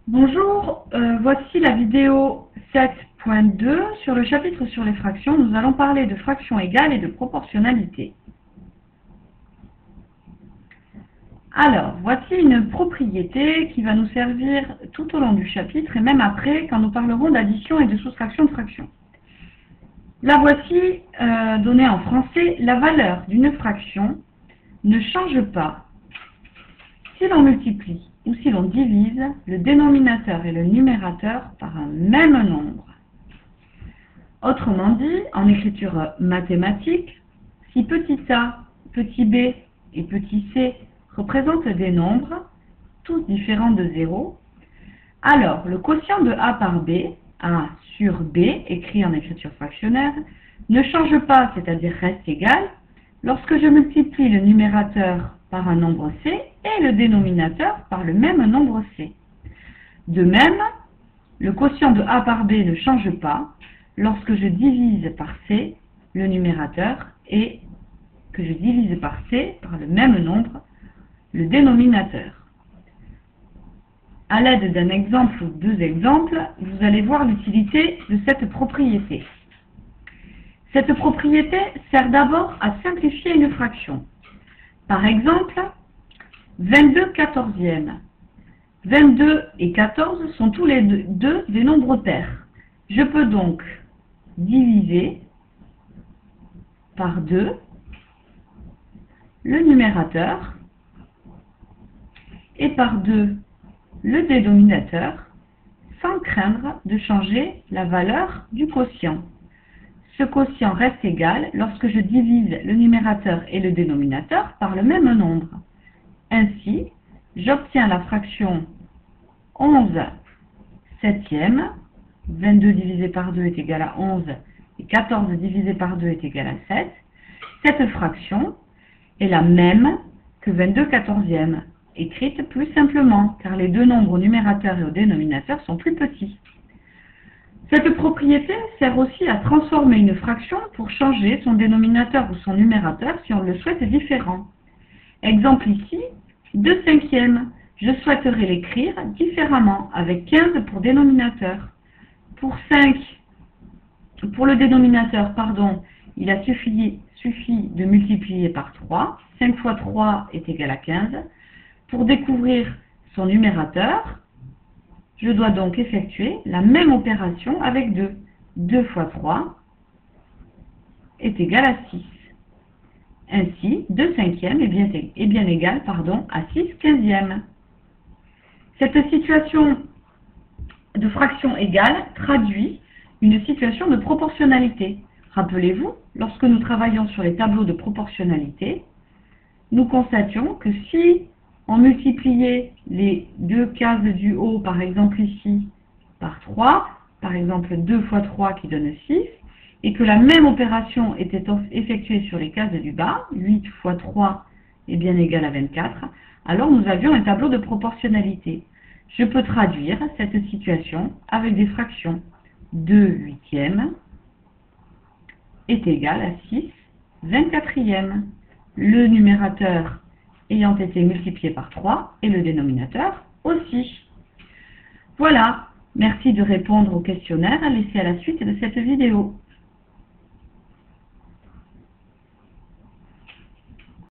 Bonjour, voici la vidéo 7.2 sur le chapitre sur les fractions. Nous allons parler de fractions égales et de proportionnalité. Alors, voici une propriété qui va nous servir tout au long du chapitre et même après quand nous parlerons d'addition et de soustraction de fractions. La voici donnée en français. La valeur d'une fraction ne change pas si l'on multiplie ou si l'on divise le dénominateur et le numérateur par un même nombre. Autrement dit, en écriture mathématique, si petit a, petit b et petit c représentent des nombres, tous différents de 0, alors le quotient de a par b, a sur b, écrit en écriture fractionnaire, ne change pas, c'est-à-dire reste égal, lorsque je multiplie le numérateur par un nombre c et le dénominateur par le même nombre c. De même, le quotient de a par b ne change pas lorsque je divise par c le numérateur et que je divise par c par le même nombre le dénominateur. À l'aide d'un exemple ou deux exemples, vous allez voir l'utilité de cette propriété. Cette propriété sert d'abord à simplifier une fraction. Par exemple, 22 quatorzièmes. 22 et 14 sont tous les deux des nombres pairs. Je peux donc diviser par 2 le numérateur et par 2 le dénominateur sans craindre de changer la valeur du quotient. Ce quotient reste égal lorsque je divise le numérateur et le dénominateur par le même nombre. Ainsi, j'obtiens la fraction 11 septièmes, 22 divisé par 2 est égal à 11 et 14 divisé par 2 est égal à 7. Cette fraction est la même que 22 quatorzièmes, écrite plus simplement, car les deux nombres au numérateur et au dénominateur sont plus petits. Cette propriété sert aussi à transformer une fraction pour changer son dénominateur ou son numérateur si on le souhaite différent. Exemple ici, 2 cinquièmes. Je souhaiterais l'écrire différemment, avec 15 pour dénominateur. Pour le dénominateur, il a suffi de multiplier par 3. 5 fois 3 est égal à 15. Pour découvrir son numérateur, je dois donc effectuer la même opération avec 2. 2 fois 3 est égal à 6. Ainsi, 2 cinquièmes est bien égal à 6 quinzièmes. Cette situation de fraction égale traduit une situation de proportionnalité. Rappelez-vous, lorsque nous travaillons sur les tableaux de proportionnalité, nous constations que si on multipliait les deux cases du haut, par exemple ici, par 3, par exemple 2 fois 3 qui donne 6, et que la même opération était effectuée sur les cases du bas, 8 fois 3 est bien égal à 24, alors nous avions un tableau de proportionnalité. Je peux traduire cette situation avec des fractions. 2 huitièmes est égal à 6 24e. Le numérateur ayant été multiplié par 3 et le dénominateur aussi. Voilà, merci de répondre au questionnaire laissé à la suite de cette vidéo.